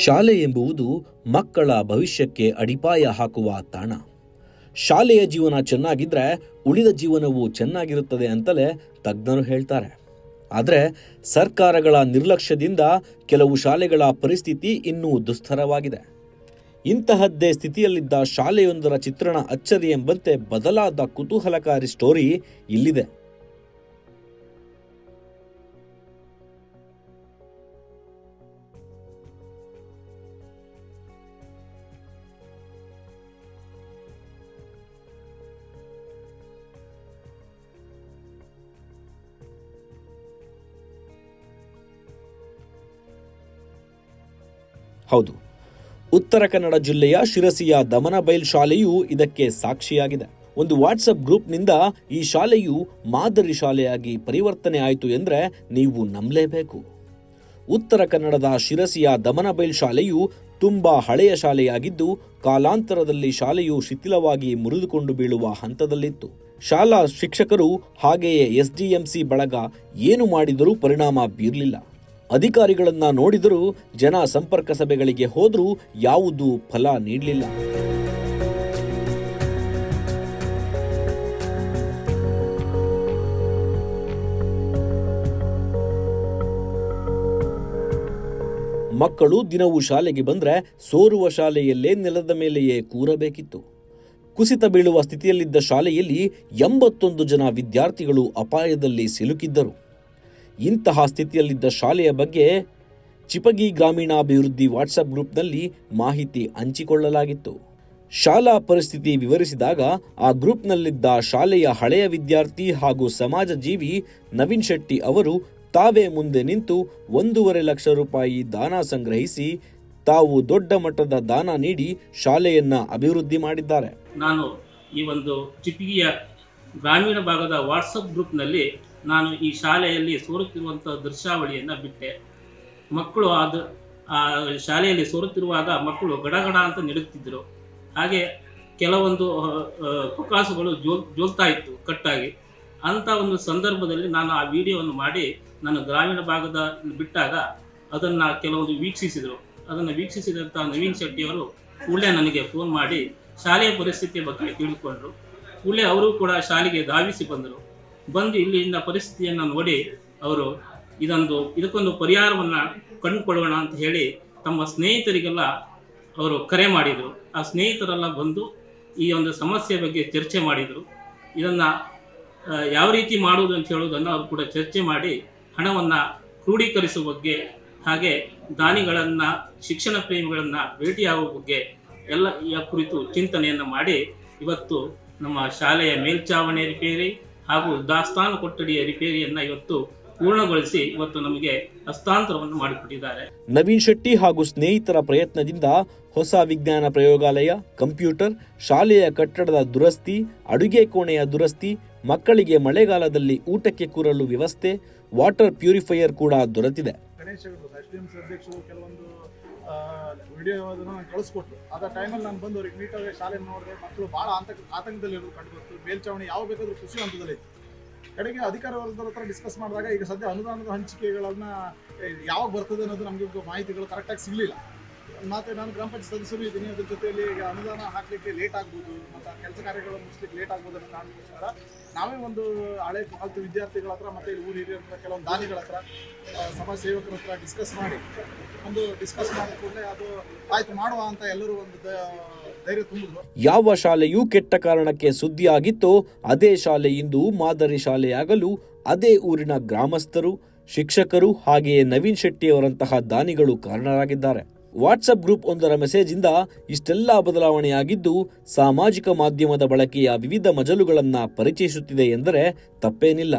ಶಾಲೆ ಎಂಬುವುದು ಮಕ್ಕಳ ಭವಿಷ್ಯಕ್ಕೆ ಅಡಿಪಾಯ ಹಾಕುವ ತಾಣ. ಶಾಲೆಯ ಜೀವನ ಚೆನ್ನಾಗಿದ್ರೆ ಉಳಿದ ಜೀವನವು ಚೆನ್ನಾಗಿರುತ್ತದೆ ಅಂತಲೇ ತಜ್ಞರು ಹೇಳ್ತಾರೆ. ಆದರೆ ಸರ್ಕಾರಗಳ ನಿರ್ಲಕ್ಷ್ಯದಿಂದ ಕೆಲವು ಶಾಲೆಗಳ ಪರಿಸ್ಥಿತಿ ಇನ್ನೂ ದುಸ್ತರವಾಗಿದೆ. ಇಂತಹದ್ದೇ ಸ್ಥಿತಿಯಲ್ಲಿದ್ದ ಶಾಲೆಯೊಂದರ ಚಿತ್ರಣ ಅಚ್ಚರಿ ಎಂಬಂತೆ ಬದಲಾದ ಕುತೂಹಲಕಾರಿ ಸ್ಟೋರಿ ಇಲ್ಲಿದೆ. ಹೌದು, ಉತ್ತರ ಕನ್ನಡ ಜಿಲ್ಲೆಯ ಶಿರಸಿಯ ದಮನಬೈಲ್ ಶಾಲೆಯು ಇದಕ್ಕೆ ಸಾಕ್ಷಿಯಾಗಿದೆ. ಒಂದು ವಾಟ್ಸಪ್ ಗ್ರೂಪ್ನಿಂದ ಈ ಶಾಲೆಯು ಮಾದರಿ ಶಾಲೆಯಾಗಿ ಪರಿವರ್ತನೆ ಆಯಿತು ಎಂದರೆ ನೀವು ನಂಬಲೇಬೇಕು. ಉತ್ತರ ಕನ್ನಡದ ಶಿರಸಿಯ ದಮನಬೈಲ್ ಶಾಲೆಯು ತುಂಬಾ ಹಳೆಯ ಶಾಲೆಯಾಗಿದ್ದು, ಕಾಲಾಂತರದಲ್ಲಿ ಶಾಲೆಯು ಶಿಥಿಲವಾಗಿ ಮುರಿದುಕೊಂಡು ಬೀಳುವ ಹಂತದಲ್ಲಿತ್ತು. ಶಾಲಾ ಶಿಕ್ಷಕರು ಹಾಗೆಯೇ ಎಸ್ಡಿಎಂಸಿ ಬಳಗ ಏನು ಮಾಡಿದರೂ ಪರಿಣಾಮ ಬೀರಲಿಲ್ಲ. ಅಧಿಕಾರಿಗಳನ್ನ ನೋಡಿದರೂ, ಜನ ಸಂಪರ್ಕ ಸಭೆಗಳಿಗೆ ಹೋದರೂ ಯಾವುದೂ ಫಲ ನೀಡಲಿಲ್ಲ. ಮಕ್ಕಳು ದಿನವೂ ಶಾಲೆಗೆ ಬಂದ್ರೆ ಸೋರುವ ಶಾಲೆಯಲ್ಲೇ ನೆಲದ ಮೇಲೆಯೇ ಕೂರಬೇಕಿತ್ತು. ಕುಸಿತ ಬೀಳುವ ಸ್ಥಿತಿಯಲ್ಲಿದ್ದ ಶಾಲೆಯಲ್ಲಿ 81 ಜನ ವಿದ್ಯಾರ್ಥಿಗಳು ಅಪಾಯದಲ್ಲಿ ಸಿಲುಕಿದ್ದರು. ಇಂತಹ ಸ್ಥಿತಿಯಲ್ಲಿದ್ದ ಶಾಲೆಯ ಬಗ್ಗೆ ಚಿಪಗಿ ಗ್ರಾಮೀಣಾಭಿವೃದ್ಧಿ ವಾಟ್ಸಪ್ ಗ್ರೂಪ್ನಲ್ಲಿ ಮಾಹಿತಿ ಹಂಚಿಕೊಳ್ಳಲಾಗಿತ್ತು. ಶಾಲಾ ಪರಿಸ್ಥಿತಿ ವಿವರಿಸಿದಾಗ ಆ ಗ್ರೂಪ್ನಲ್ಲಿದ್ದ ಶಾಲೆಯ ಹಳೆಯ ವಿದ್ಯಾರ್ಥಿ ಹಾಗೂ ಸಮಾಜ ಜೀವಿ ನವೀನ್ ಶೆಟ್ಟಿ ಅವರು ತಾವೇ ಮುಂದೆ ನಿಂತು 1.5 ಲಕ್ಷ ರೂಪಾಯಿ ದಾನ ಸಂಗ್ರಹಿಸಿ ತಾವು ದೊಡ್ಡ ಮಟ್ಟದ ದಾನ ನೀಡಿ ಶಾಲೆಯನ್ನ ಅಭಿವೃದ್ಧಿ ಮಾಡಿದ್ದಾರೆ. ನಾನು ಈ ಒಂದು ಚಿಪಗಿಯ ಗ್ರಾಮೀಣ ಭಾಗದ ವಾಟ್ಸಪ್ ಗ್ರೂಪ್ನಲ್ಲಿ ನಾನು ಈ ಶಾಲೆಯಲ್ಲಿ ಸೋರುತ್ತಿರುವಂಥ ದೃಶ್ಯಾವಳಿಯನ್ನು ಬಿಟ್ಟೆ. ಮಕ್ಕಳು ಆ ಶಾಲೆಯಲ್ಲಿ ಸೋರುತ್ತಿರುವಾಗ ಮಕ್ಕಳು ಗಡಗಡ ಅಂತ ನಿಡುತ್ತಿದ್ದರು. ಹಾಗೆ ಕೆಲವೊಂದು ಪುಕಾಸುಗಳು ಜೋಲ್ತಾ ಇತ್ತು ಕಟ್ಟಾಗಿ. ಅಂಥ ಒಂದು ಸಂದರ್ಭದಲ್ಲಿ ನಾನು ಆ ವಿಡಿಯೋವನ್ನು ಮಾಡಿ ನಾನು ಗ್ರಾಮೀಣ ಭಾಗದ ಬಿಟ್ಟಾಗ ಅದನ್ನು ಕೆಲವೊಂದು ವೀಕ್ಷಿಸಿದರು. ಅದನ್ನು ವೀಕ್ಷಿಸಿದಂಥ ನವೀನ್ ಶೆಟ್ಟಿಯವರು ಕೂಡಲೇ ನನಗೆ ಫೋನ್ ಮಾಡಿ ಶಾಲೆಯ ಪರಿಸ್ಥಿತಿಯ ಬಗ್ಗೆ ತಿಳಿದುಕೊಂಡರು. ಕೂಡಲೇ ಅವರು ಕೂಡ ಶಾಲೆಗೆ ಧಾವಿಸಿ ಬಂದು ಇಲ್ಲಿನ ಪರಿಸ್ಥಿತಿಯನ್ನು ನೋಡಿ ಅವರು ಇದಕ್ಕೊಂದು ಪರಿಹಾರವನ್ನು ಕಂಡುಕೊಳ್ಳೋಣ ಅಂತ ಹೇಳಿ ತಮ್ಮ ಸ್ನೇಹಿತರಿಗೆಲ್ಲ ಅವರು ಕರೆ ಮಾಡಿದರು. ಆ ಸ್ನೇಹಿತರೆಲ್ಲ ಬಂದು ಈ ಒಂದು ಸಮಸ್ಯೆ ಬಗ್ಗೆ ಚರ್ಚೆ ಮಾಡಿದರು. ಇದನ್ನು ಯಾವ ರೀತಿ ಮಾಡುವುದು ಅಂತ ಹೇಳೋದನ್ನು ಅವರು ಕೂಡ ಚರ್ಚೆ ಮಾಡಿ ಹಣವನ್ನು ಕ್ರೋಢೀಕರಿಸುವ ಬಗ್ಗೆ, ಹಾಗೆ ದಾನಿಗಳನ್ನು, ಶಿಕ್ಷಣ ಪ್ರೇಮಿಗಳನ್ನು ಭೇಟಿಯಾಗುವ ಬಗ್ಗೆ ಎಲ್ಲ ಈ ಕುರಿತು ಚಿಂತನೆಯನ್ನು ಮಾಡಿ ಇವತ್ತು ನಮ್ಮ ಶಾಲೆಯ ಮೇಲ್ಚಾವಣಿ ರಿಪೇರಿ ಹಾಗೂ ದಾಸ್ತಾನು ಕೊಠಡಿಯ ರಿಪೇರಿಯನ್ನು ಇವತ್ತು ಪೂರ್ಣಗೊಳಿಸಿ ಇವತ್ತು ನಮಗೆ ಹಸ್ತಾಂತರವನ್ನು ಮಾಡಿಕೊಟ್ಟಿದ್ದಾರೆ. ನವೀನ್ ಶೆಟ್ಟಿ ಹಾಗೂ ಸ್ನೇಹಿತರ ಪ್ರಯತ್ನದಿಂದ ಹೊಸ ವಿಜ್ಞಾನ ಪ್ರಯೋಗಾಲಯ, ಕಂಪ್ಯೂಟರ್, ಶಾಲೆಯ ಕಟ್ಟಡದ ದುರಸ್ತಿ, ಅಡುಗೆ ಕೋಣೆಯ ದುರಸ್ತಿ, ಮಕ್ಕಳಿಗೆ ಮಳೆಗಾಲದಲ್ಲಿ ಊಟಕ್ಕೆ ಕೂರಲು ವ್ಯವಸ್ಥೆ, ವಾಟರ್ ಪ್ಯೂರಿಫೈಯರ್ ಕೂಡ ದೊರೆತಿದೆ. ಕೆಲವೊಂದು ವಿಡಿಯೋ ಕಳಿಸ್ಕೊಟ್ರು. ಅದ ಟೈಮಲ್ಲಿ ನಾನು ಬಂದು ಅವ್ರಿಗೆ ನೀಟಾಗಿ ಶಾಲೆ ನೋಡಿದೆ. ಮಕ್ಕಳು ಭಾಳ ಆತಂಕದಲ್ಲಿ ಇರೋದು ಕಂಡುಬರ್ತು. ಮೇಲ್ಚಾವಣಿ ಯಾವ ಬೇಕಾದರೂ ಖುಷಿ ಹಂತದಲ್ಲಿ ಇತ್ತು. ಕಡೆಗೆ ಅಧಿಕಾರ ವರ್ಗದ ಹತ್ರ ಡಿಸ್ಕಸ್ ಮಾಡಿದಾಗ ಈಗ ಸದ್ಯ ಅನುದಾನದ ಹಂಚಿಕೆಗಳನ್ನ ಯಾವಾಗ ಬರ್ತದೆ ಅನ್ನೋದು ನಮಗೆ ಮಾಹಿತಿಗಳು ಕರೆಕ್ಟಾಗಿ ಸಿಗಲಿಲ್ಲ. ಮತ್ತು ನಾನು ಗ್ರಾಮ ಪಂಚಾಯತ್ ಸದಸ್ಯರು ಇದ್ದೀನಿ. ಅದ್ರ ಜೊತೆಯಲ್ಲಿ ಈಗ ಅನುದಾನ ಹಾಕಲಿಕ್ಕೆ ಲೇಟ್ ಆಗ್ಬೋದು ಮತ್ತು ಕೆಲಸ ಕಾರ್ಯಗಳು ಮುಗಿಸ್ಲಿಕ್ಕೆ ಲೇಟ್ ಆಗ್ಬೋದು ಅನ್ನೋ ಕಾರಣಕ್ಕೋಸ್ಕರ ನಾವೇ ಒಂದು ಹಳೆ ಪಾಲ್ತು ವಿದ್ಯಾರ್ಥಿಗಳ ಹತ್ರ ಮತ್ತು ಇಲ್ಲಿ ಊರು ಹಿರಿಯರ ಹತ್ರ, ಕೆಲವೊಂದು ದಾನಿಗಳ ಹತ್ರ, ಸಮಾಜ ಸೇವಕರ ಹತ್ರ ಡಿಸ್ಕಸ್ ಮಾಡಿದ ಕೂಡಲೇ ಅದು ಆಯ್ತು ಮಾಡುವ ಅಂತ ಎಲ್ಲರೂ ಒಂದು ಧೈರ್ಯ ತುಂಬಿದ್ರು. ಯಾವ ಶಾಲೆಯೂ ಕೆಟ್ಟ ಕಾರಣಕ್ಕೆ ಸುದ್ದಿಯಾಗಿತ್ತೋ ಅದೇ ಶಾಲೆ ಇಂದು ಮಾದರಿ ಶಾಲೆಯಾಗಲು ಅದೇ ಊರಿನ ಗ್ರಾಮಸ್ಥರು, ಶಿಕ್ಷಕರು ಹಾಗೆಯೇ ನವೀನ್ ಶೆಟ್ಟಿಯವರಂತಹ ದಾನಿಗಳು ಕಾರಣರಾಗಿದ್ದಾರೆ. ವಾಟ್ಸಪ್ ಗ್ರೂಪ್ ಒಂದರ ಮೆಸೇಜಿಂದ ಇಷ್ಟೆಲ್ಲ ಬದಲಾವಣೆಯಾಗಿದ್ದು ಸಾಮಾಜಿಕ ಮಾಧ್ಯಮದ ಬಳಕೆಯ ವಿವಿಧ ಮಜಲುಗಳನ್ನು ಪರಿಚಯಿಸುತ್ತಿದೆ ಎಂದರೆ ತಪ್ಪೇನಿಲ್ಲ.